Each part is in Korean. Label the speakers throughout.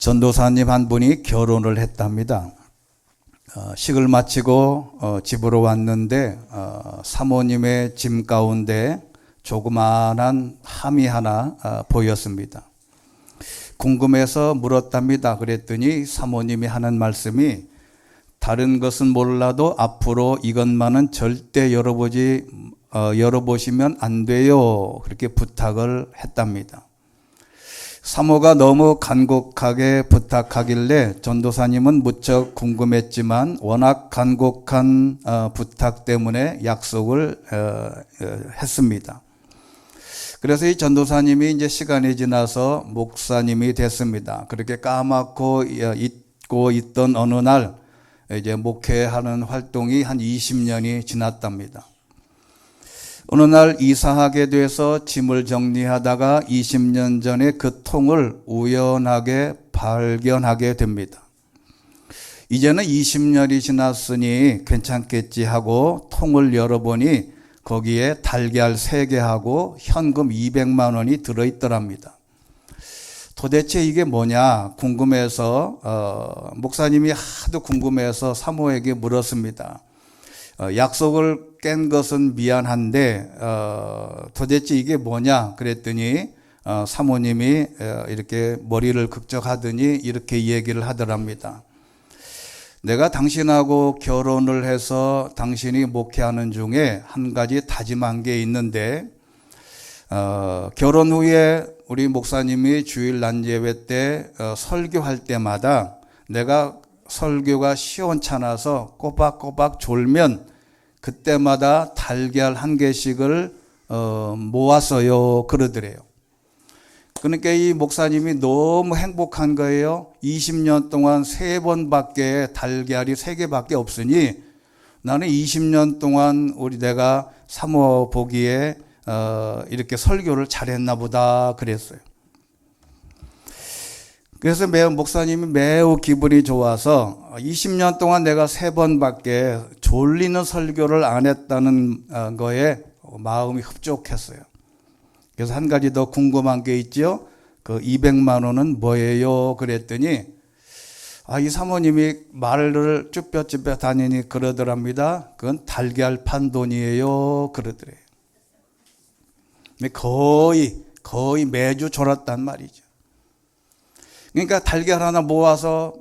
Speaker 1: 전도사님 한 분이 결혼을 했답니다. 식을 마치고 집으로 왔는데 사모님의 짐 가운데 조그만한 함이 하나 보였습니다. 궁금해서 물었답니다. 그랬더니 사모님이 하는 말씀이 다른 것은 몰라도 앞으로 이것만은 절대 열어보시면 안 돼요. 그렇게 부탁을 했답니다. 사모가 너무 간곡하게 부탁하길래 전도사님은 무척 궁금했지만 워낙 간곡한 부탁 때문에 약속을 했습니다. 그래서 이 전도사님이 이제 시간이 지나서 목사님이 됐습니다. 그렇게 까맣고 잊고 있던 어느 날 이제 목회하는 활동이 한 20년이 지났답니다. 어느 날 이사하게 돼서 짐을 정리하다가 20년 전에 그 통을 우연하게 발견하게 됩니다. 이제는 20년이 지났으니 괜찮겠지 하고 통을 열어보니 거기에 달걀 3개하고 현금 200만 원이 들어있더랍니다. 도대체 이게 뭐냐 궁금해서 목사님이 하도 궁금해서 사모에게 물었습니다. 약속을 깬 것은 미안한데 도대체 이게 뭐냐 그랬더니 사모님이 이렇게 머리를 극적하더니 이렇게 얘기를 하더랍니다. 내가 당신하고 결혼을 해서 당신이 목회하는 중에 한 가지 다짐한 게 있는데 결혼 후에 우리 목사님이 주일 난예배 때 설교할 때마다 내가 설교가 시원찮아서 꼬박꼬박 졸면 그때마다 달걀 1개씩을 모았어요 그러더래요. 그러니까 이 목사님이 너무 행복한 거예요. 20년 동안 3번밖에 달걀이 3개밖에 없으니 나는 20년 동안 내가 사모 보기에 이렇게 설교를 잘했나 보다 그랬어요. 그래서 목사님이 매우 기분이 좋아서 20년 동안 내가 3번밖에 졸리는 설교를 안 했다는 거에 마음이 흡족했어요. 그래서 한 가지 더 궁금한 게 있죠. 그 200만 원은 뭐예요? 그랬더니 이 사모님이 말을 쭈뼛쭈뼛 하니 그러더랍니다. 그건 달걀 판 돈이에요. 그러더래요. 거의 매주 졸았단 말이죠. 그러니까 달걀 하나 모아서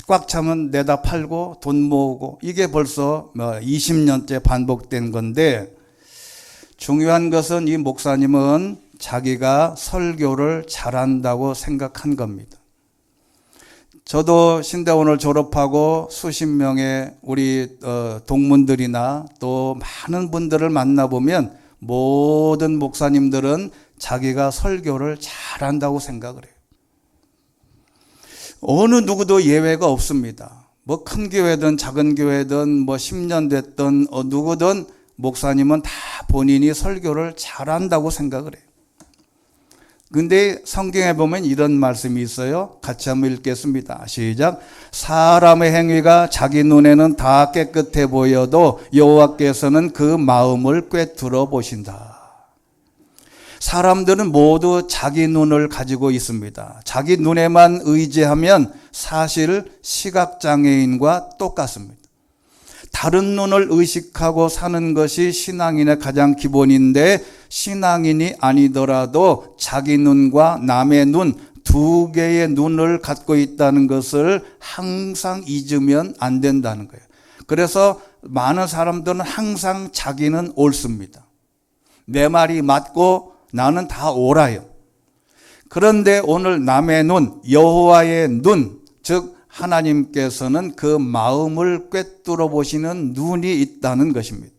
Speaker 1: 꽉 차면 내다 팔고 돈 모으고 이게 벌써 20년째 반복된 건데 중요한 것은 이 목사님은 자기가 설교를 잘한다고 생각한 겁니다. 저도 신대원을 졸업하고 수십 명의 우리 동문들이나 또 많은 분들을 만나보면 모든 목사님들은 자기가 설교를 잘한다고 생각을 해요. 어느 누구도 예외가 없습니다. 뭐 큰 교회든 작은 교회든 뭐 10년 됐든 누구든 목사님은 다 본인이 설교를 잘한다고 생각을 해요. 근데 성경에 보면 이런 말씀이 있어요. 같이 한번 읽겠습니다. 시작. 사람의 행위가 자기 눈에는 다 깨끗해 보여도 여호와께서는 그 마음을 꿰뚫어 보신다. 사람들은 모두 자기 눈을 가지고 있습니다. 자기 눈에만 의지하면 사실 시각장애인과 똑같습니다. 다른 눈을 의식하고 사는 것이 신앙인의 가장 기본인데 신앙인이 아니더라도 자기 눈과 남의 눈 2개의 눈을 갖고 있다는 것을 항상 잊으면 안 된다는 거예요. 그래서 많은 사람들은 항상 자기는 옳습니다. 내 말이 맞고 나는 다 옳아요. 그런데 오늘 남의 눈, 여호와의 눈, 즉 하나님께서는 그 마음을 꿰뚫어 보시는 눈이 있다는 것입니다.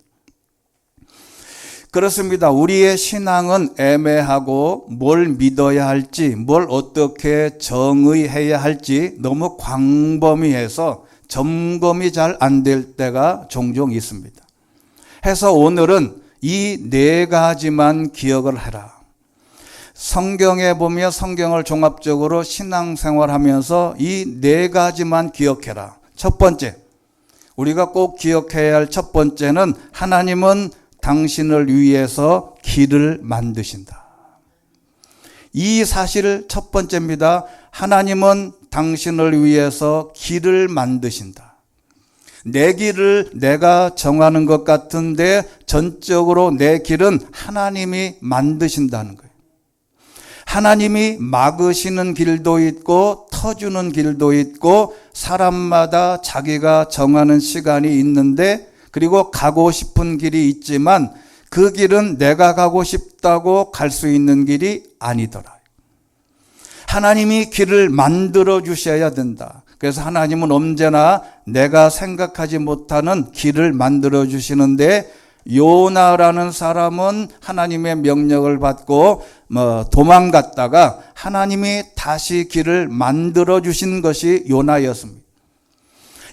Speaker 1: 그렇습니다. 우리의 신앙은 애매하고 뭘 믿어야 할지, 뭘 어떻게 정의해야 할지 너무 광범위해서 점검이 잘 안 될 때가 종종 있습니다. 해서 오늘은 이 4가지만 기억을 해라. 성경에 보면 성경을 종합적으로 신앙생활하면서 이 4가지만 기억해라. 첫 번째, 우리가 꼭 기억해야 할 첫 번째는 하나님은 당신을 위해서 길을 만드신다. 이 사실 첫 번째입니다. 하나님은 당신을 위해서 길을 만드신다. 내 길을 내가 정하는 것 같은데 전적으로 내 길은 하나님이 만드신다는 거예요. 하나님이 막으시는 길도 있고 터주는 길도 있고 사람마다 자기가 정하는 시간이 있는데 그리고 가고 싶은 길이 있지만 그 길은 내가 가고 싶다고 갈 수 있는 길이 아니더라. 하나님이 길을 만들어 주셔야 된다. 그래서 하나님은 언제나 내가 생각하지 못하는 길을 만들어 주시는데 요나라는 사람은 하나님의 명령을 받고 도망갔다가 하나님이 다시 길을 만들어 주신 것이 요나였습니다.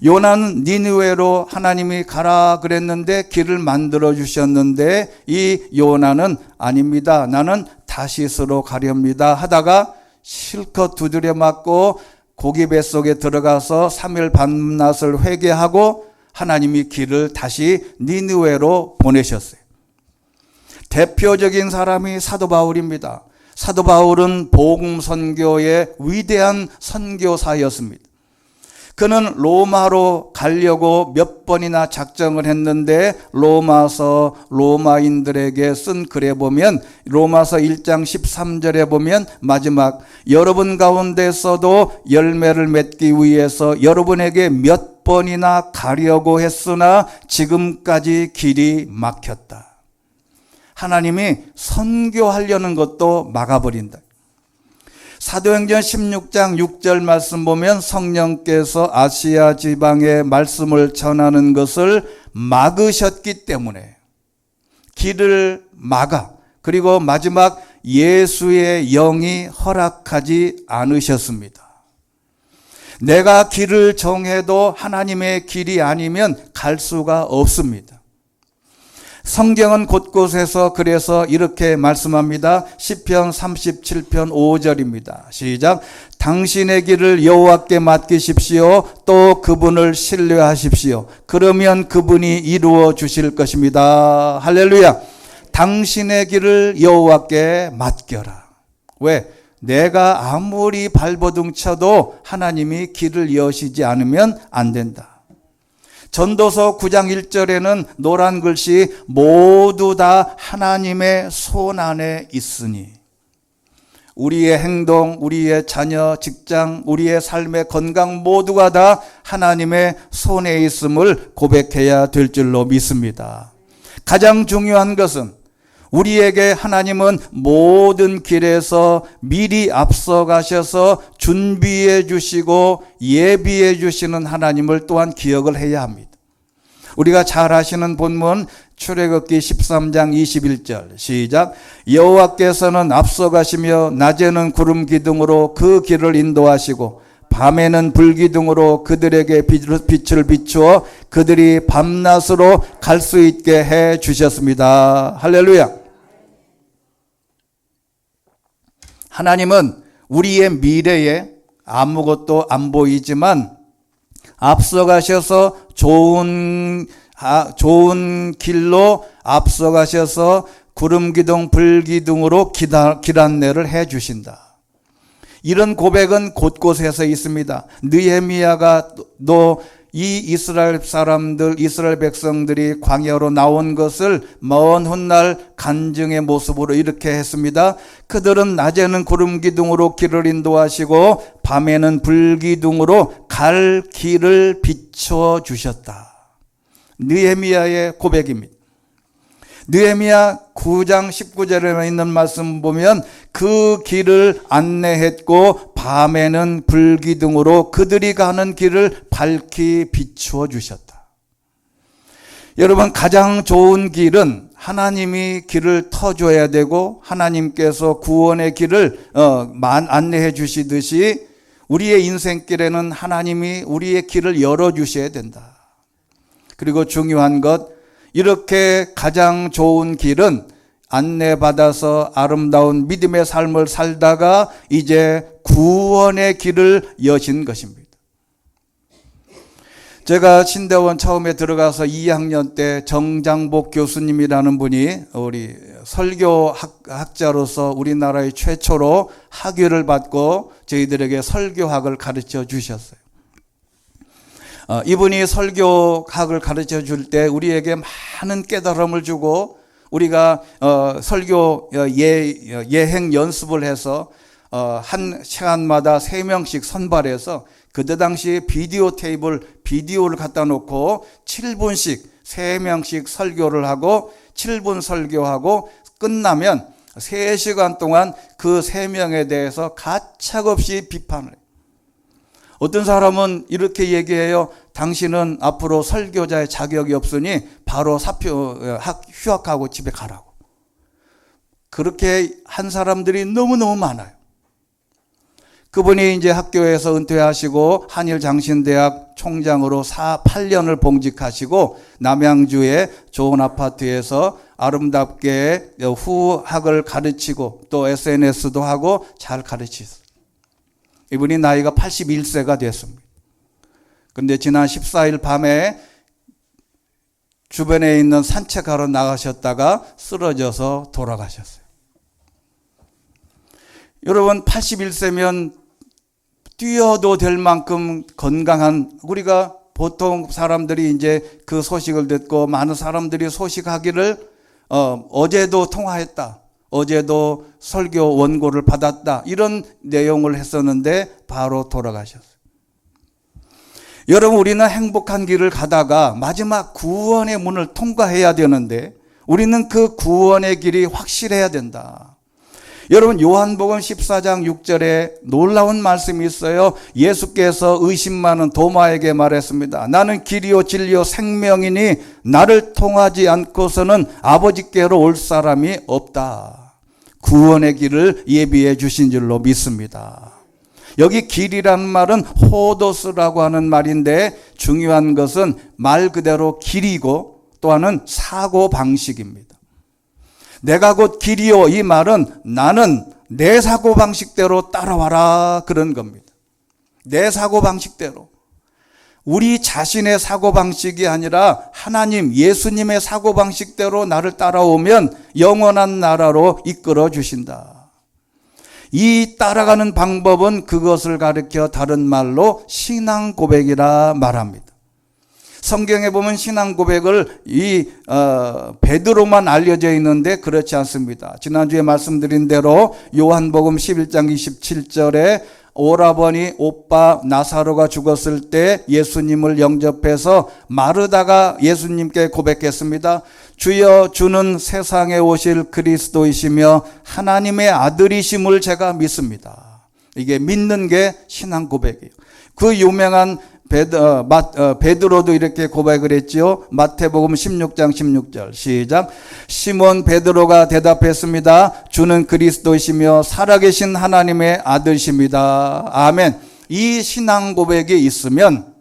Speaker 1: 요나는 니느웨로 하나님이 가라 그랬는데 길을 만들어 주셨는데 이 요나는 아닙니다. 나는 다시스로 가렵니다 하다가 실컷 두드려 맞고 고기 뱃속에 들어가서 3일 밤낮을 회개하고 하나님이 길을 다시 니느웨로 보내셨어요. 대표적인 사람이 사도 바울입니다. 사도 바울은 복음 선교의 위대한 선교사였습니다. 그는 로마로 가려고 몇 번이나 작정을 했는데 로마서 로마인들에게 쓴 글에 보면 로마서 1장 13절에 보면 마지막 여러분 가운데서도 열매를 맺기 위해서 여러분에게 몇 번이나 가려고 했으나 지금까지 길이 막혔다. 하나님이 선교하려는 것도 막아버린다. 사도행전 16장 6절 말씀 보면 성령께서 아시아 지방에 말씀을 전하는 것을 막으셨기 때문에 길을 막아 그리고 마지막 예수의 영이 허락하지 않으셨습니다. 내가 길을 정해도 하나님의 길이 아니면 갈 수가 없습니다. 성경은 곳곳에서 그래서 이렇게 말씀합니다. 시편 37편 5절입니다. 시작. 당신의 길을 여호와께 맡기십시오. 또 그분을 신뢰하십시오. 그러면 그분이 이루어 주실 것입니다. 할렐루야. 당신의 길을 여호와께 맡겨라. 왜? 내가 아무리 발버둥 쳐도 하나님이 길을 여시지 않으면 안 된다. 전도서 9장 1절에는 노란 글씨 모두 다 하나님의 손 안에 있으니 우리의 행동, 우리의 자녀, 직장, 우리의 삶의 건강 모두가 다 하나님의 손에 있음을 고백해야 될 줄로 믿습니다. 가장 중요한 것은 우리에게 하나님은 모든 길에서 미리 앞서가셔서 준비해 주시고 예비해 주시는 하나님을 또한 기억을 해야 합니다. 우리가 잘 아시는 본문 출애굽기 13장 21절 시작. 여호와께서는 앞서가시며 낮에는 구름 기둥으로 그 길을 인도하시고 밤에는 불기둥으로 그들에게 빛을 비추어 그들이 밤낮으로 갈 수 있게 해 주셨습니다. 할렐루야. 하나님은 우리의 미래에 아무것도 안 보이지만 앞서가셔서 좋은 길로 앞서가셔서 구름기둥 불기둥으로 길 안내를 해 주신다. 이런 고백은 곳곳에서 있습니다. 느헤미야가 또 이 이스라엘 사람들, 이스라엘 백성들이 광야로 나온 것을 먼 훗날 간증의 모습으로 이렇게 했습니다. 그들은 낮에는 구름기둥으로 길을 인도하시고 밤에는 불기둥으로 갈 길을 비춰 주셨다. 느헤미야의 고백입니다. 느헤미야 9장 19절에 있는 말씀 보면 그 길을 안내했고 밤에는 불기둥으로 그들이 가는 길을 밝히 비추어 주셨다. 여러분, 가장 좋은 길은 하나님이 길을 터줘야 되고 하나님께서 구원의 길을 안내해 주시듯이 우리의 인생길에는 하나님이 우리의 길을 열어주셔야 된다. 그리고 중요한 것, 이렇게 가장 좋은 길은 안내받아서 아름다운 믿음의 삶을 살다가 이제 구원의 길을 여신 것입니다. 제가 신대원 처음에 들어가서 2학년 때 정장복 교수님이라는 분이 우리 설교 학자로서 우리나라의 최초로 학위를 받고 저희들에게 설교학을 가르쳐 주셨어요. 이분이 설교학을 가르쳐 줄 때 우리에게 많은 깨달음을 주고 우리가 설교 예행 연습을 해서 한 시간마다 3명씩 선발해서 그때 당시 비디오를 갖다 놓고 7분씩 3명씩 설교를 하고 7분 설교하고 끝나면 3시간 동안 그 3명에 대해서 가차없이 비판을 해요. 어떤 사람은 이렇게 얘기해요. 당신은 앞으로 설교자의 자격이 없으니 바로 휴학하고 집에 가라고. 그렇게 한 사람들이 너무너무 많아요. 그분이 이제 학교에서 은퇴하시고 한일장신대학 총장으로 8년을 봉직하시고 남양주의 좋은 아파트에서 아름답게 후학을 가르치고 또 SNS도 하고 잘 가르치셨어요. 이분이 나이가 81세가 됐습니다. 그런데 지난 14일 밤에 주변에 있는 산책하러 나가셨다가 쓰러져서 돌아가셨어요. 여러분 81세면 뛰어도 될 만큼 건강한, 우리가 보통 사람들이 이제 그 소식을 듣고 많은 사람들이 소식하기를 어제도 통화했다, 어제도 설교 원고를 받았다, 이런 내용을 했었는데 바로 돌아가셨어요. 여러분, 우리는 행복한 길을 가다가 마지막 구원의 문을 통과해야 되는데 우리는 그 구원의 길이 확실해야 된다. 여러분, 요한복음 14장 6절에 놀라운 말씀이 있어요. 예수께서 의심 많은 도마에게 말했습니다. 나는 길이요 진리요 생명이니 나를 통하지 않고서는 아버지께로 올 사람이 없다. 구원의 길을 예비해 주신 줄로 믿습니다. 여기 길이라는 말은 호도스라고 하는 말인데 중요한 것은 말 그대로 길이고 또 하나는 사고방식입니다. 내가 곧 길이요, 이 말은 나는 내 사고방식대로 따라와라, 그런 겁니다. 내 사고방식대로. 우리 자신의 사고방식이 아니라 하나님, 예수님의 사고방식대로 나를 따라오면 영원한 나라로 이끌어 주신다. 이 따라가는 방법은 그것을 가리켜 다른 말로 신앙 고백이라 말합니다. 성경에 보면 신앙 고백을 베드로만 알려져 있는데 그렇지 않습니다. 지난주에 말씀드린 대로 요한복음 11장 27절에 오라버니 오빠 나사로가 죽었을 때 예수님을 영접해서 마르다가 예수님께 고백했습니다. 주여, 주는 세상에 오실 그리스도이시며 하나님의 아들이심을 제가 믿습니다. 이게 믿는 게 신앙 고백이에요. 그 유명한 베드로도 이렇게 고백을 했지요. 마태복음 16장 16절 시작. 시몬 베드로가 대답했습니다. 주는 그리스도이시며 살아계신 하나님의 아들이십니다. 아멘. 이 신앙 고백이 있으면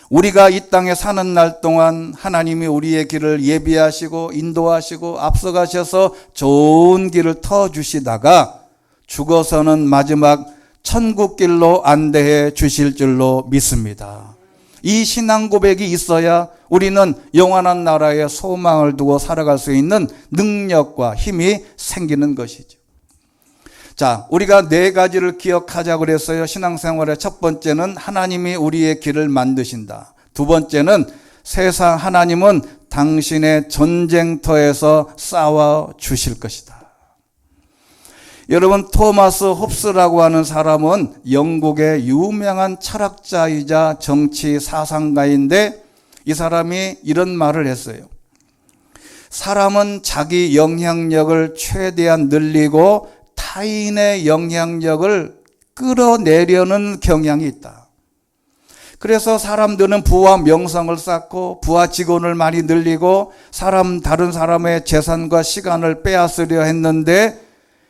Speaker 1: 우리가 이 땅에 사는 날 동안 하나님이 우리의 길을 예비하시고 인도하시고 앞서가셔서 좋은 길을 터주시다가 죽어서는 마지막 천국길로 안대해 주실 줄로 믿습니다. 이 신앙 고백이 있어야 우리는 영원한 나라에 소망을 두고 살아갈 수 있는 능력과 힘이 생기는 것이죠. 자, 우리가 4가지를 기억하자고 그랬어요. 신앙생활의 첫 번째는 하나님이 우리의 길을 만드신다. 두 번째는 하나님은 당신의 전쟁터에서 싸워 주실 것이다. 여러분, 토마스 홉스라고 하는 사람은 영국의 유명한 철학자이자 정치 사상가인데 이 사람이 이런 말을 했어요. 사람은 자기 영향력을 최대한 늘리고 타인의 영향력을 끌어내려는 경향이 있다. 그래서 사람들은 부와 명성을 쌓고 부하 직원을 많이 늘리고 다른 사람의 재산과 시간을 빼앗으려 했는데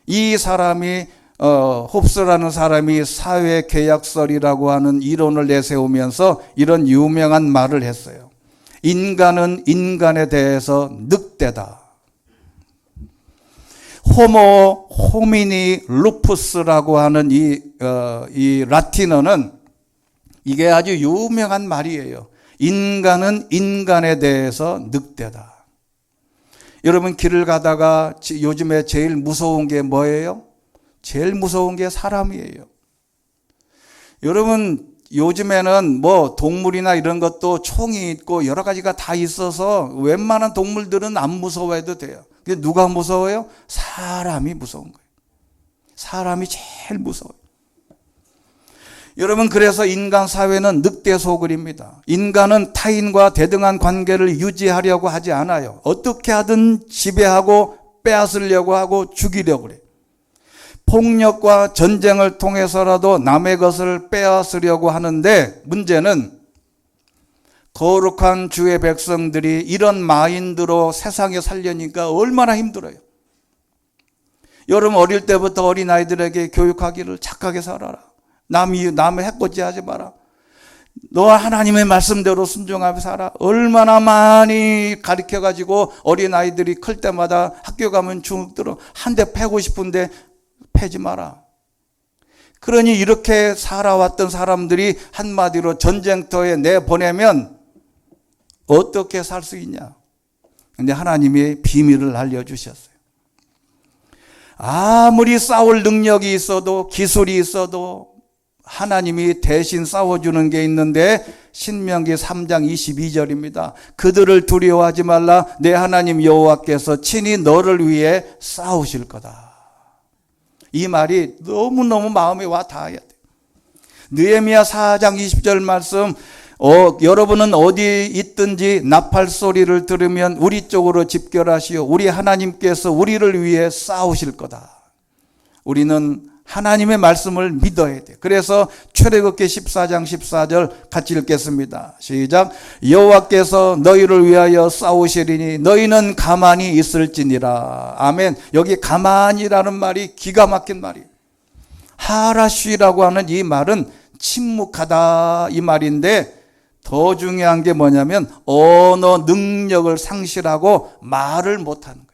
Speaker 1: 이 사람이 홉스라는 사람이 사회계약설이라고 하는 이론을 내세우면서 이런 유명한 말을 했어요. 인간은 인간에 대해서 늑대다. 호모 호미니 루푸스라고 하는 이 라틴어는 이게 아주 유명한 말이에요. 인간은 인간에 대해서 늑대다. 여러분 길을 가다가 요즘에 제일 무서운 게 뭐예요? 제일 무서운 게 사람이에요. 여러분 요즘에는 뭐 동물이나 이런 것도 총이 있고 여러 가지가 다 있어서 웬만한 동물들은 안 무서워해도 돼요. 근데 누가 무서워요? 사람이 무서운 거예요. 사람이 제일 무서워요. 여러분 그래서 인간 사회는 늑대 소굴입니다. 인간은 타인과 대등한 관계를 유지하려고 하지 않아요. 어떻게 하든 지배하고 빼앗으려고 하고 죽이려고 그래요. 폭력과 전쟁을 통해서라도 남의 것을 빼앗으려고 하는데 문제는 거룩한 주의 백성들이 이런 마인드로 세상에 살려니까 얼마나 힘들어요. 여러분 어릴 때부터 어린아이들에게 교육하기를 착하게 살아라. 남의 해코지 하지 마라. 너 하나님의 말씀대로 순종하며 살아. 얼마나 많이 가르쳐가지고 어린아이들이 클 때마다 학교 가면 중학들어 한 대 패고 싶은데 패지 마라. 그러니 이렇게 살아왔던 사람들이 한마디로 전쟁터에 내보내면 어떻게 살 수 있냐. 근데 하나님이 비밀을 알려주셨어요. 아무리 싸울 능력이 있어도 기술이 있어도 하나님이 대신 싸워주는 게 있는데 신명기 3장 22절입니다. 그들을 두려워하지 말라. 내 하나님 여호와께서 친히 너를 위해 싸우실 거다. 이 말이 너무너무 마음에 와 닿아야 돼. 느헤미야 4장 20절 말씀, 여러분은 어디 있든지 나팔 소리를 들으면 우리 쪽으로 집결하시오. 우리 하나님께서 우리를 위해 싸우실 거다. 우리는 하나님의 말씀을 믿어야 돼. 그래서 출애굽기 14장 14절 같이 읽겠습니다. 시작. 여호와께서 너희를 위하여 싸우시리니 너희는 가만히 있을지니라. 아멘. 여기 가만히라는 말이 기가 막힌 말이에요. 하라쉬라고 하는 이 말은 침묵하다 이 말인데 더 중요한 게 뭐냐면 언어 능력을 상실하고 말을 못하는 거예요.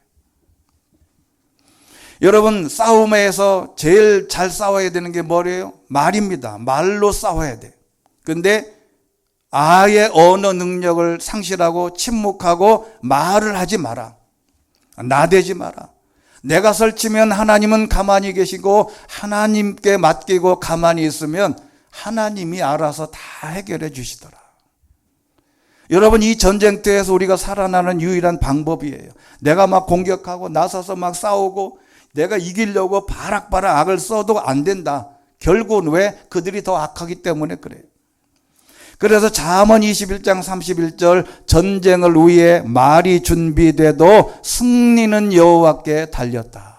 Speaker 1: 여러분 싸움에서 제일 잘 싸워야 되는 게 뭐래요? 말입니다. 말로 싸워야 돼. 근데 아예 언어 능력을 상실하고 침묵하고 말을 하지 마라. 나대지 마라. 내가 설치면 하나님은 가만히 계시고 하나님께 맡기고 가만히 있으면 하나님이 알아서 다 해결해 주시더라. 여러분 이 전쟁터에서 우리가 살아나는 유일한 방법이에요. 내가 막 공격하고 나서서 막 싸우고 내가 이기려고 바락바락 악을 써도 안 된다. 결국은 왜? 그들이 더 악하기 때문에 그래요. 그래서 잠언 21장 31절 전쟁을 위해 말이 준비돼도 승리는 여호와께 달렸다.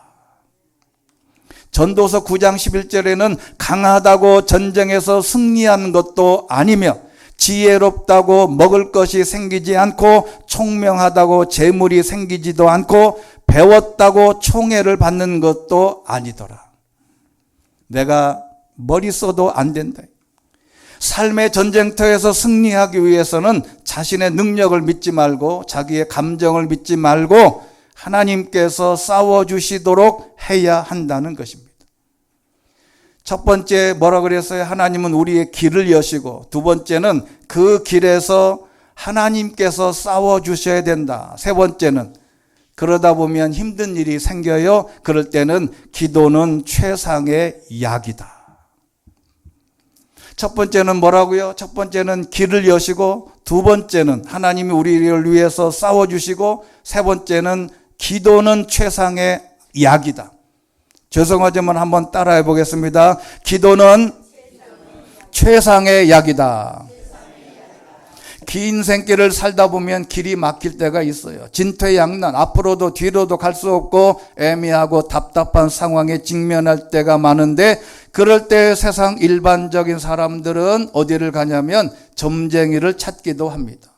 Speaker 1: 전도서 9장 11절에는 강하다고 전쟁에서 승리한 것도 아니며 지혜롭다고 먹을 것이 생기지 않고 총명하다고 재물이 생기지도 않고 배웠다고 총애를 받는 것도 아니더라. 내가 머리 써도 안 된다. 삶의 전쟁터에서 승리하기 위해서는 자신의 능력을 믿지 말고 자기의 감정을 믿지 말고 하나님께서 싸워주시도록 해야 한다는 것입니다. 첫 번째 뭐라 그랬어요? 하나님은 우리의 길을 여시고 두 번째는 그 길에서 하나님께서 싸워주셔야 된다. 세 번째는 그러다 보면 힘든 일이 생겨요. 그럴 때는 기도는 최상의 약이다. 첫 번째는 뭐라고요? 첫 번째는 길을 여시고 두 번째는 하나님이 우리를 위해서 싸워주시고 세 번째는 기도는 최상의 약이다. 죄송하지만 한번 따라해 보겠습니다. 기도는 최상의 약이다. 긴 생길을 살다 보면 길이 막힐 때가 있어요. 진퇴양난, 앞으로도 뒤로도 갈 수 없고 애매하고 답답한 상황에 직면할 때가 많은데 그럴 때 세상 일반적인 사람들은 어디를 가냐면 점쟁이를 찾기도 합니다.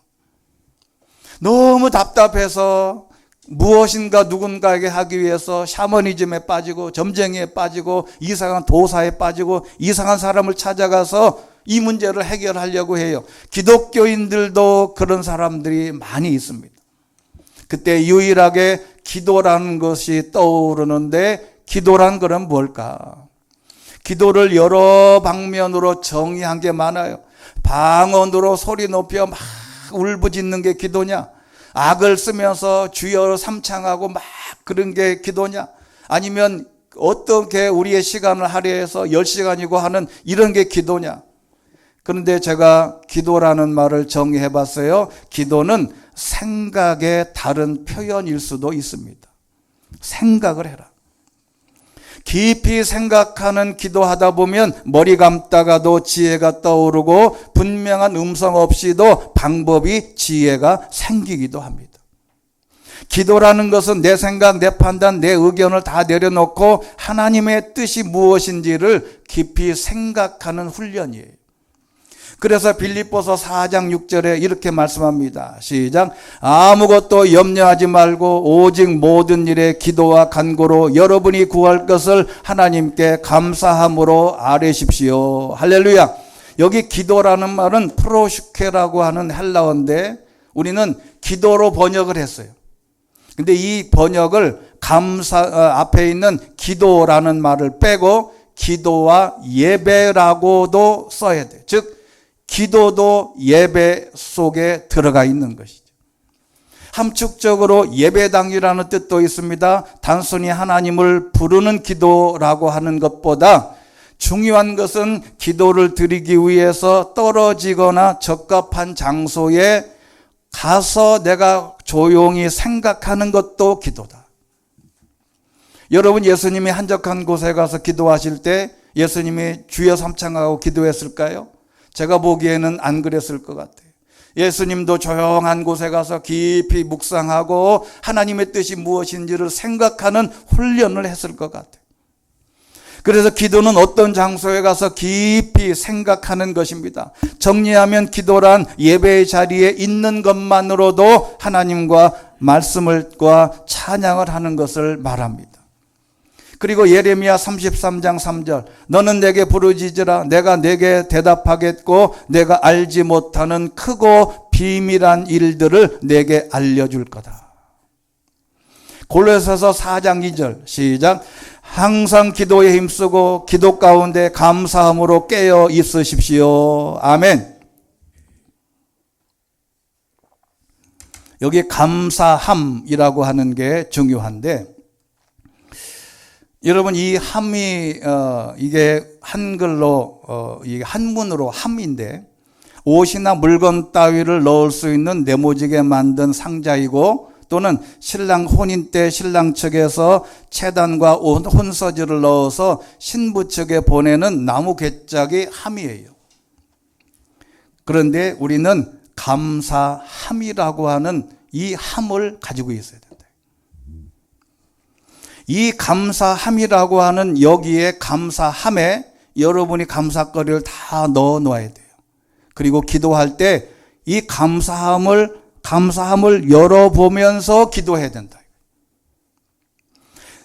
Speaker 1: 너무 답답해서 무엇인가 누군가에게 하기 위해서 샤머니즘에 빠지고 점쟁이에 빠지고 이상한 도사에 빠지고 이상한 사람을 찾아가서 이 문제를 해결하려고 해요. 기독교인들도 그런 사람들이 많이 있습니다. 그때 유일하게 기도라는 것이 떠오르는데 기도란 그럼 뭘까? 기도를 여러 방면으로 정의한 게 많아요. 방언으로 소리 높여 막 울부짖는 게 기도냐? 악을 쓰면서 주여 삼창하고 막 그런 게 기도냐? 아니면 어떻게 우리의 시간을 할애해서 10시간이고 하는 이런 게 기도냐? 그런데 제가 기도라는 말을 정의해 봤어요. 기도는 생각의 다른 표현일 수도 있습니다. 생각을 해라. 깊이 생각하는 기도하다 보면 머리 감다가도 지혜가 떠오르고 분명한 음성 없이도 방법이 지혜가 생기기도 합니다. 기도라는 것은 내 생각, 내 판단, 내 의견을 다 내려놓고 하나님의 뜻이 무엇인지를 깊이 생각하는 훈련이에요. 그래서 빌립보서 4장 6절에 이렇게 말씀합니다. 시작. 아무것도 염려하지 말고 오직 모든 일에 기도와 간구로 여러분이 구할 것을 하나님께 감사함으로 아뢰십시오. 할렐루야. 여기 기도라는 말은 프로슈케라고 하는 헬라어인데 우리는 기도로 번역을 했어요. 근데 이 번역을 앞에 있는 기도라는 말을 빼고 기도와 예배라고도 써야 돼요. 즉 기도도 예배 속에 들어가 있는 것이죠. 함축적으로 예배당이라는 뜻도 있습니다. 단순히 하나님을 부르는 기도라고 하는 것보다 중요한 것은 기도를 드리기 위해서 떨어지거나 적합한 장소에 가서 내가 조용히 생각하는 것도 기도다. 여러분 예수님이 한적한 곳에 가서 기도하실 때 예수님이 주여 삼창하고 기도했을까요? 제가 보기에는 안 그랬을 것 같아요. 예수님도 조용한 곳에 가서 깊이 묵상하고 하나님의 뜻이 무엇인지를 생각하는 훈련을 했을 것 같아요. 그래서 기도는 어떤 장소에 가서 깊이 생각하는 것입니다. 정리하면 기도란 예배의 자리에 있는 것만으로도 하나님과 말씀과 찬양을 하는 것을 말합니다. 그리고 예레미야 33장 3절 너는 내게 부르짖으라 내가 내게 대답하겠고 내가 알지 못하는 크고 비밀한 일들을 내게 알려줄 거다. 골로새서 4장 2절 시작. 항상 기도에 힘쓰고 기도 가운데 감사함으로 깨어 있으십시오. 아멘. 여기 감사함이라고 하는 게 중요한데 여러분 이 함이 이게 한글로 이게 한문으로 함인데 옷이나 물건 따위를 넣을 수 있는 네모지게 만든 상자이고 또는 신랑 혼인 때 신랑 측에서 채단과 혼서지를 넣어서 신부 측에 보내는 나무 궤짝이 함이에요. 그런데 우리는 감사함이라고 하는 이 함을 가지고 있어야 된다. 이 감사함이라고 하는 여기에 감사함에 여러분이 감사거리를 다 넣어 놓아야 돼요. 그리고 기도할 때 이 감사함을 열어보면서 기도해야 된다.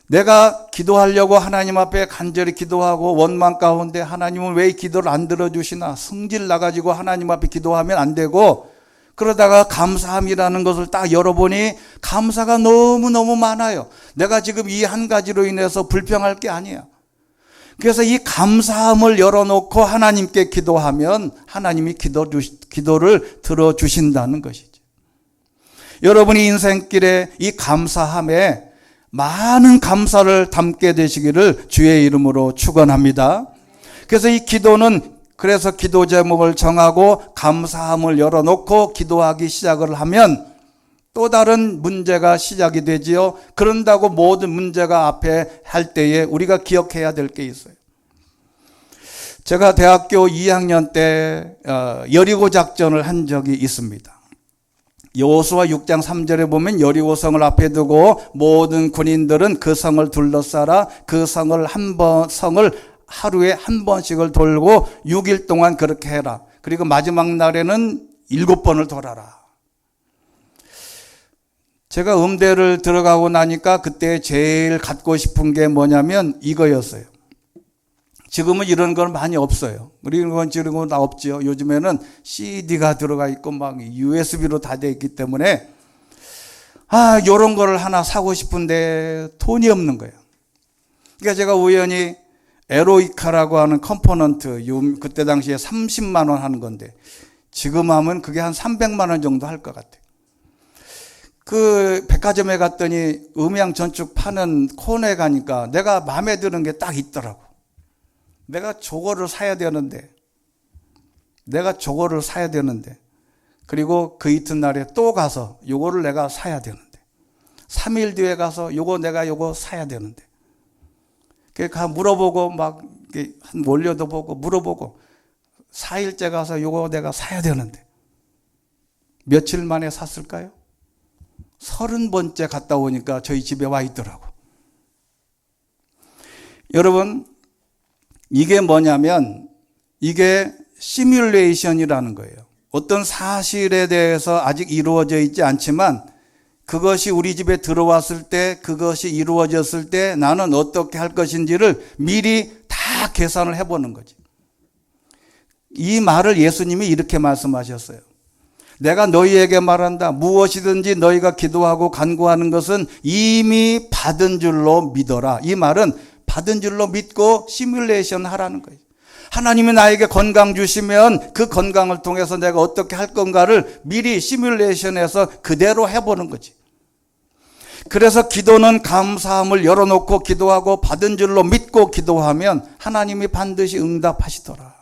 Speaker 1: 내가 기도하려고 하나님 앞에 간절히 기도하고 원망 가운데 하나님은 왜 기도를 안 들어주시나 성질 나가지고 하나님 앞에 기도하면 안 되고 그러다가 감사함이라는 것을 딱 열어보니 감사가 너무너무 많아요. 내가 지금 이 한 가지로 인해서 불평할 게 아니야. 그래서 이 감사함을 열어놓고 하나님께 기도하면 하나님이 기도를 들어주신다는 것이죠. 여러분이 인생길에 이 감사함에 많은 감사를 담게 되시기를 주의 이름으로 축원합니다. 그래서 이 기도는 그래서 기도 제목을 정하고 감사함을 열어놓고 기도하기 시작을 하면 또 다른 문제가 시작이 되지요. 그런다고 모든 문제가 앞에 할 때에 우리가 기억해야 될 게 있어요. 제가 대학교 2학년 때 여리고 작전을 한 적이 있습니다. 여호수아 6장 3절에 보면 여리고성을 앞에 두고 모든 군인들은 그 성을 둘러싸라 그 성을 하루에 한 번씩을 돌고 6일 동안 그렇게 해라. 그리고 마지막 날에는 7번을 돌아라. 제가 음대를 들어가고 나니까 그때 제일 갖고 싶은 게 뭐냐면 이거였어요. 지금은 이런 건 많이 없어요. 이런 건 다 없죠. 요즘에는 CD가 들어가 있고 막 USB로 다 되어 있기 때문에 이런 거를 하나 사고 싶은데 돈이 없는 거예요. 그러니까 제가 우연히 에로이카라고 하는 컴포넌트, 그때 당시에 30만 원 하는 건데 지금 하면 그게 한 300만 원 정도 할 것 같아요. 그 백화점에 갔더니 음향 전축 파는 코너에 가니까 내가 마음에 드는 게 딱 있더라고. 내가 저거를 사야 되는데 그리고 그 이튿날에 또 가서 요거를 내가 사야 되는데 3일 뒤에 가서 요거 사야 되는데 가 물어보고 막 한 원료도 보고 물어보고 4일째 가서 요거 내가 사야 되는데 며칠 만에 샀을까요? 30번째 갔다 오니까 저희 집에 와 있더라고. 여러분, 이게 뭐냐면 이게 시뮬레이션이라는 거예요. 어떤 사실에 대해서 아직 이루어져 있지 않지만 그것이 우리 집에 들어왔을 때, 그것이 이루어졌을 때 나는 어떻게 할 것인지를 미리 다 계산을 해보는 거지. 이 말을 예수님이 이렇게 말씀하셨어요. 내가 너희에게 말한다. 무엇이든지 너희가 기도하고 간구하는 것은 이미 받은 줄로 믿어라. 이 말은 받은 줄로 믿고 시뮬레이션 하라는 거예요. 하나님이 나에게 건강 주시면 그 건강을 통해서 내가 어떻게 할 건가를 미리 시뮬레이션해서 그대로 해보는 거지. 그래서 기도는 감사함을 열어놓고 기도하고 받은 줄로 믿고 기도하면 하나님이 반드시 응답하시더라.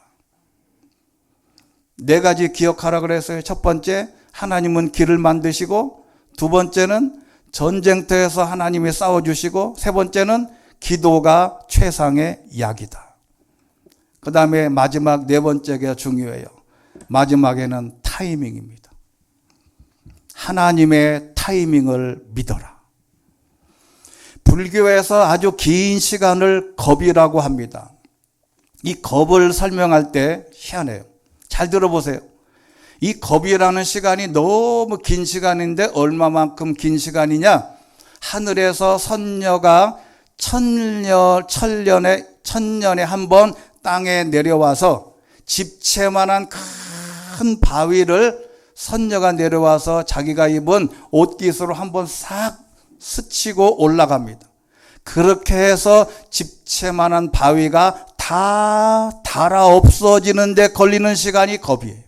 Speaker 1: 4가지 기억하라 그랬어요. 첫 번째, 하나님은 길을 만드시고, 두 번째는 전쟁터에서 하나님이 싸워주시고, 세 번째는 기도가 최상의 약이다. 그 다음에 마지막 4번째가 중요해요. 마지막에는 타이밍입니다. 하나님의 타이밍을 믿어라. 불교에서 아주 긴 시간을 겁이라고 합니다. 이 겁을 설명할 때 희한해요. 잘 들어보세요. 이 겁이라는 시간이 너무 긴 시간인데 얼마만큼 긴 시간이냐? 하늘에서 선녀가 천년에 한 번 땅에 내려와서 집채만한 큰 바위를 선녀가 내려와서 자기가 입은 옷깃으로 한 번 싹 스치고 올라갑니다. 그렇게 해서 집채만한 바위가 다 닳아 없어지는데 걸리는 시간이 겁이에요.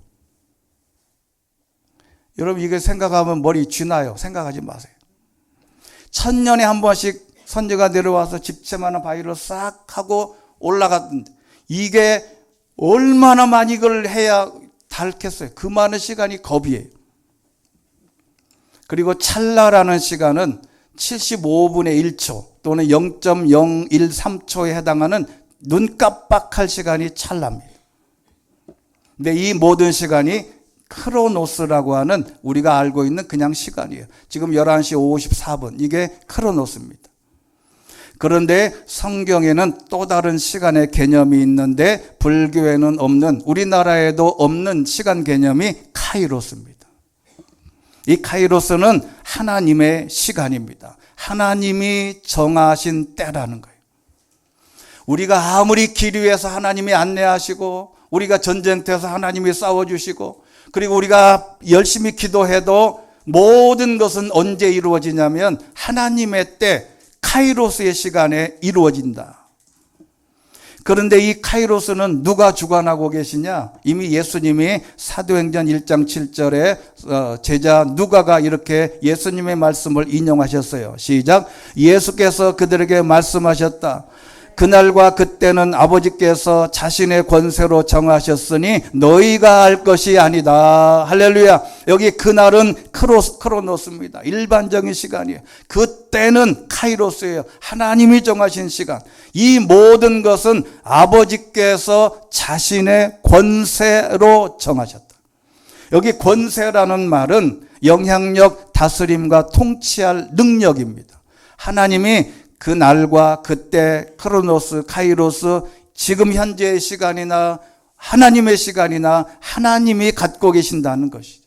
Speaker 1: 여러분 이게 생각하면 머리 쥐나요? 생각하지 마세요. 1000년에 한 번씩 선녀가 내려와서 집채만한 바위를 싹 하고 올라갔는데 이게 얼마나 많이 이걸 해야 닳겠어요. 그 많은 시간이 겁이에요. 그리고 찰나라는 시간은 75분의 1초 또는 0.013초에 해당하는 눈 깜빡할 시간이 찰나입니다. 근데 이 모든 시간이 크로노스라고 하는 우리가 알고 있는 그냥 시간이에요. 지금 11시 54분 이게 크로노스입니다. 그런데 성경에는 또 다른 시간의 개념이 있는데 불교에는 없는, 우리나라에도 없는 시간 개념이 카이로스입니다. 이 카이로스는 하나님의 시간입니다. 하나님이 정하신 때라는 거예요. 우리가 아무리 길 위에서 하나님이 안내하시고 우리가 전쟁터에서 하나님이 싸워주시고 그리고 우리가 열심히 기도해도 모든 것은 언제 이루어지냐면 하나님의 때 카이로스의 시간에 이루어진다. 그런데 이 카이로스는 누가 주관하고 계시냐? 이미 예수님이 사도행전 1장 7절에 제자 누가가 이렇게 예수님의 말씀을 인용하셨어요. 시작. 예수께서 그들에게 말씀하셨다. 그날과 그때는 아버지께서 자신의 권세로 정하셨으니 너희가 알 것이 아니다. 할렐루야. 여기 그날은 크로노스입니다. 일반적인 시간이에요. 그때는 카이로스예요. 하나님이 정하신 시간. 이 모든 것은 아버지께서 자신의 권세로 정하셨다. 여기 권세라는 말은 영향력, 다스림과 통치할 능력입니다. 하나님이 그 날과 그때 크로노스, 카이로스, 지금 현재의 시간이나 하나님의 시간이나 하나님이 갖고 계신다는 것이죠.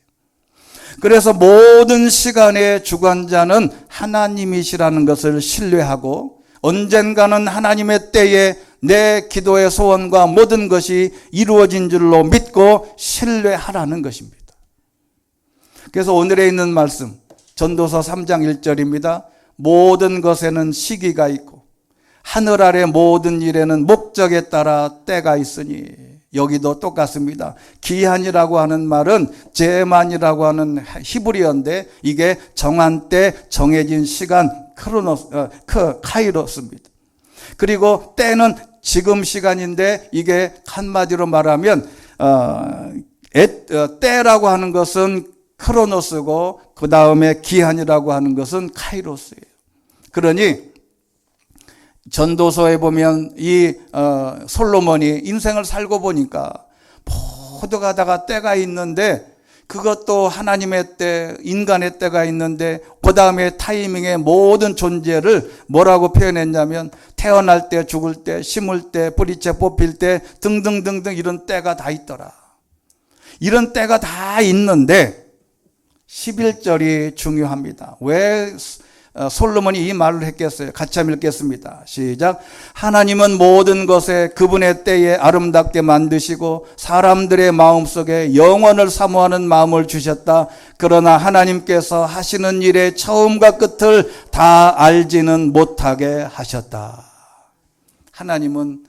Speaker 1: 그래서 모든 시간의 주관자는 하나님이시라는 것을 신뢰하고 언젠가는 하나님의 때에 내 기도의 소원과 모든 것이 이루어진 줄로 믿고 신뢰하라는 것입니다. 그래서 오늘에 있는 말씀 전도서 3장 1절입니다. 모든 것에는 시기가 있고 하늘 아래 모든 일에는 목적에 따라 때가 있으니 여기도 똑같습니다. 기한이라고 하는 말은 제만이라고 하는 히브리어인데 이게 정한 때, 정해진 시간, 카이로스입니다. 그리고 때는 지금 시간인데 이게 한마디로 말하면 때라고 하는 것은 크로노스고 그 다음에 기한이라고 하는 것은 카이로스예요. 그러니 전도서에 보면 이 솔로몬이 인생을 살고 보니까 모두 가다가 때가 있는데 그것도 하나님의 때, 인간의 때가 있는데 그 다음에 타이밍에 모든 존재를 뭐라고 표현했냐면 태어날 때, 죽을 때, 심을 때, 뿌리채 뽑힐 때 등등등등 이런 때가 다 있더라. 이런 때가 다 있는데 11절이 중요합니다. 왜 솔로몬이 이 말을 했겠어요? 같이 한번 읽겠습니다. 시작. 하나님은 모든 것에 그분의 때에 아름답게 만드시고 사람들의 마음속에 영원을 사모하는 마음을 주셨다. 그러나 하나님께서 하시는 일의 처음과 끝을 다 알지는 못하게 하셨다. 하나님은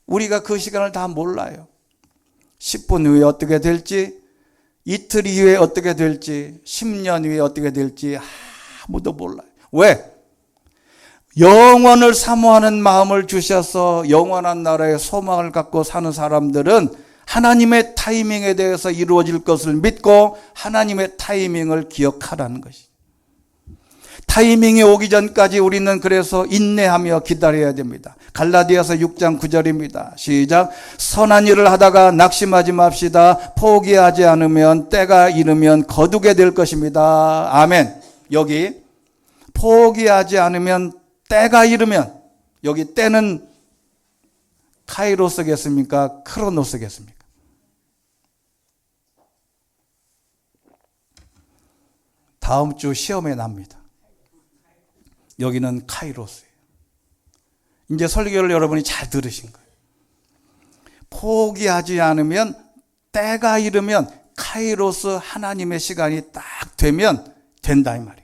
Speaker 1: 우리가 그 시간을 다 몰라요. 10분 후에 어떻게 될지, 이틀 이후에 어떻게 될지, 10년 후에 어떻게 될지 아무도 몰라요. 왜? 영원을 사모하는 마음을 주셔서 영원한 나라의 소망을 갖고 사는 사람들은 하나님의 타이밍에 대해서 이루어질 것을 믿고 하나님의 타이밍을 기억하라는 것이. 타이밍이 오기 전까지 우리는 그래서 인내하며 기다려야 됩니다. 갈라디아서 6장 9절입니다. 시작. 선한 일을 하다가 낙심하지 맙시다. 포기하지 않으면 때가 이르면 거두게 될 것입니다. 아멘. 여기 포기하지 않으면 때가 이르면, 여기 때는 카이로스겠습니까? 크로노스겠습니까? 다음 주 시험에 납니다. 여기는 카이로스예요. 이제 설교를 여러분이 잘 들으신 거예요. 포기하지 않으면 때가 이르면 카이로스 하나님의 시간이 딱 되면 된다 이 말이에요.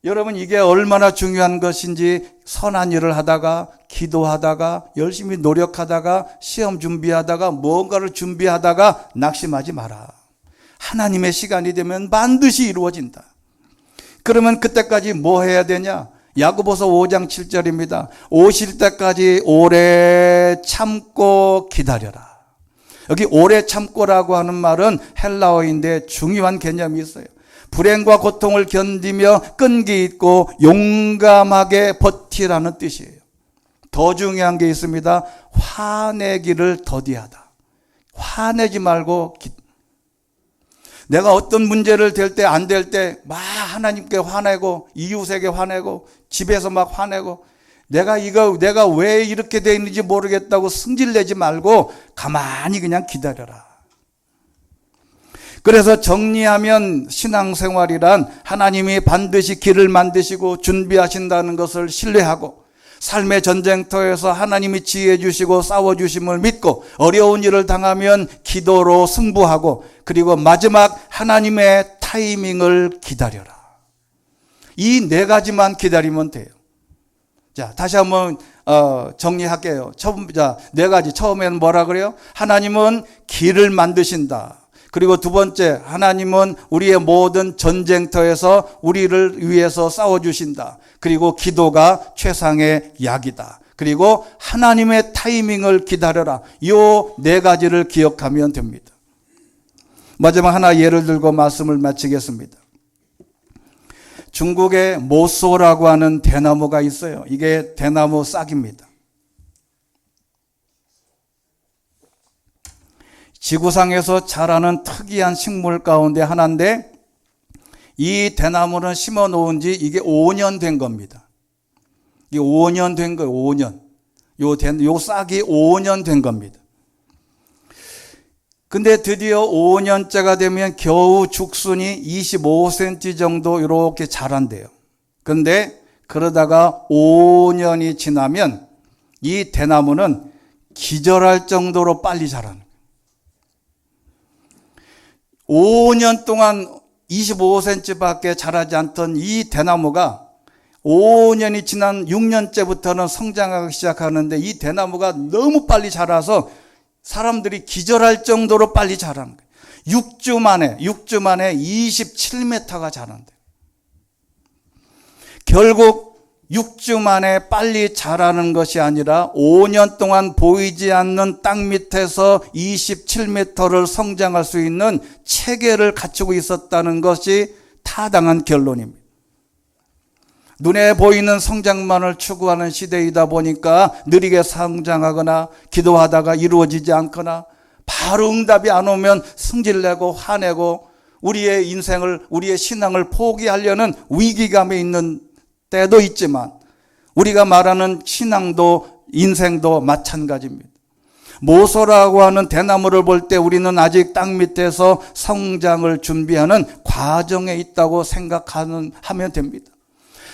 Speaker 1: 여러분 이게 얼마나 중요한 것인지 선한 일을 하다가 기도하다가 열심히 노력하다가 시험 준비하다가 뭔가를 준비하다가 낙심하지 마라. 하나님의 시간이 되면 반드시 이루어진다. 그러면 그때까지 뭐 해야 되냐? 야고보서 5장 7절입니다. 오실 때까지 오래 참고 기다려라. 여기 오래 참고라고 하는 말은 헬라어인데 중요한 개념이 있어요. 불행과 고통을 견디며 끈기 있고 용감하게 버티라는 뜻이에요. 더 중요한 게 있습니다. 화내기를 더디하다. 화내지 말고 내가 어떤 문제를 될 때 안 될 때 막 하나님께 화내고 이웃에게 화내고 집에서 막 화내고 내가 왜 이렇게 돼 있는지 모르겠다고 승질내지 말고 가만히 그냥 기다려라. 그래서 정리하면 신앙생활이란 하나님이 반드시 길을 만드시고 준비하신다는 것을 신뢰하고 삶의 전쟁터에서 하나님이 지혜 주시고 싸워주심을 믿고 어려운 일을 당하면 기도로 승부하고 그리고 마지막 하나님의 타이밍을 기다려라. 이 네 가지만 기다리면 돼요. 자, 다시 한번 정리할게요. 네 가지. 처음에는 뭐라 그래요? 하나님은 길을 만드신다. 그리고 두 번째, 하나님은 우리의 모든 전쟁터에서 우리를 위해서 싸워주신다. 그리고 기도가 최상의 약이다. 그리고 하나님의 타이밍을 기다려라. 이 네 가지를 기억하면 됩니다. 마지막 하나 예를 들고 말씀을 마치겠습니다. 중국에 모소라고 하는 대나무가 있어요. 이게 대나무 싹입니다. 지구상에서 자라는 특이한 식물 가운데 하나인데 이 대나무는 심어 놓은 지 이게 5년 된 겁니다. 이게 5년 된 거예요. 5년. 요 싹이 5년 된 겁니다. 근데 드디어 5년째가 되면 겨우 죽순이 25cm 정도 이렇게 자란대요. 근데 그러다가 5년이 지나면 이 대나무는 기절할 정도로 빨리 자라는 거예요. 5년 동안 25cm밖에 자라지 않던 이 대나무가 5년이 지난 6년째부터는 성장하기 시작하는데 이 대나무가 너무 빨리 자라서 사람들이 기절할 정도로 빨리 자라는 거예요. 6주 만에 27m가 자란대요. 결국 6주 만에 빨리 자라는 것이 아니라 5년 동안 보이지 않는 땅 밑에서 27m를 성장할 수 있는 체계를 갖추고 있었다는 것이 타당한 결론입니다. 눈에 보이는 성장만을 추구하는 시대이다 보니까 느리게 성장하거나 기도하다가 이루어지지 않거나 바로 응답이 안 오면 승질내고 화내고 우리의 인생을, 우리의 신앙을 포기하려는 위기감에 있는 때도 있지만 우리가 말하는 신앙도 인생도 마찬가지입니다. 모소라고 하는 대나무를 볼 때 우리는 아직 땅 밑에서 성장을 준비하는 과정에 있다고 생각하면 됩니다.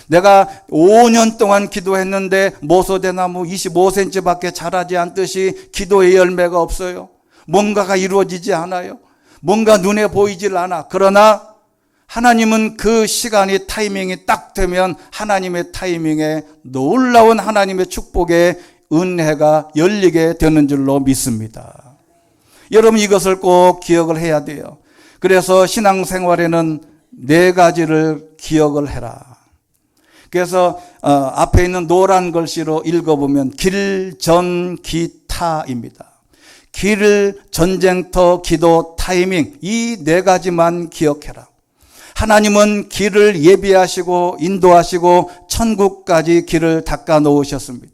Speaker 1: 내가 5년 동안 기도했는데 모소대나무 25cm밖에 자라지 않듯이 기도의 열매가 없어요. 뭔가가 이루어지지 않아요. 뭔가 눈에 보이질 않아. 그러나 하나님은 그 시간이 타이밍이 딱 되면 하나님의 타이밍에 놀라운 하나님의 축복의 은혜가 열리게 되는 줄로 믿습니다. 여러분 이것을 꼭 기억을 해야 돼요. 그래서 신앙생활에는 4가지를 기억을 해라. 그래서 앞에 있는 노란 글씨로 읽어보면 길전기타입니다. 길, 전쟁터, 기도, 타이밍 이 4가지만 기억해라. 하나님은 길을 예비하시고 인도하시고 천국까지 길을 닦아 놓으셨습니다.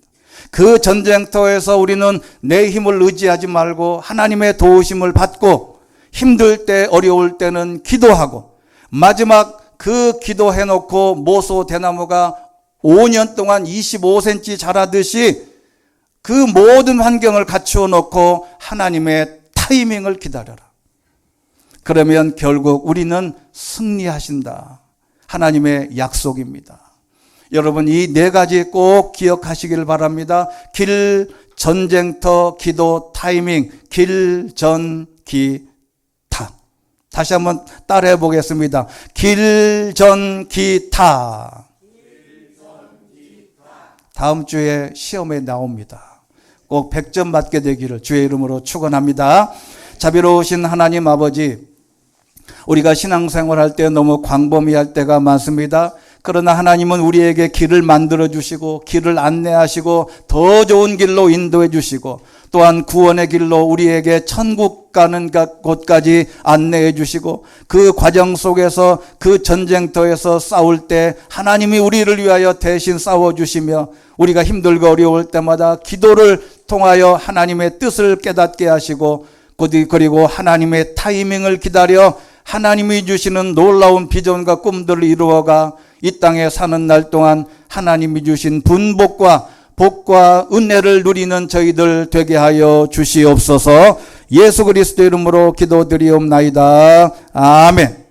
Speaker 1: 그 전쟁터에서 우리는 내 힘을 의지하지 말고 하나님의 도우심을 받고 힘들 때 어려울 때는 기도하고 마지막 그 기도해놓고 모소 대나무가 5년 동안 25cm 자라듯이 그 모든 환경을 갖추어 놓고 하나님의 타이밍을 기다려라. 그러면 결국 우리는 승리하신다. 하나님의 약속입니다. 여러분 이 4가지 꼭 기억하시길 바랍니다. 길, 전쟁터, 기도, 타이밍, 길, 전, 기, 타. 다시 한번 따라해 보겠습니다. 길, 전, 기, 타. 다음 주에 시험에 나옵니다. 꼭 100점 맞게 되기를 주의 이름으로 축원합니다. 자비로우신 하나님 아버지, 우리가 신앙생활할 때 너무 광범위할 때가 많습니다. 그러나 하나님은 우리에게 길을 만들어 주시고 길을 안내하시고 더 좋은 길로 인도해 주시고 또한 구원의 길로 우리에게 천국 가는 곳까지 안내해 주시고 그 과정 속에서 그 전쟁터에서 싸울 때 하나님이 우리를 위하여 대신 싸워 주시며 우리가 힘들고 어려울 때마다 기도를 통하여 하나님의 뜻을 깨닫게 하시고 그리고 하나님의 타이밍을 기다려 하나님이 주시는 놀라운 비전과 꿈들을 이루어가 이 땅에 사는 날 동안 하나님이 주신 분복과 복과 은혜를 누리는 저희들 되게 하여 주시옵소서. 예수 그리스도 이름으로 기도드리옵나이다. 아멘.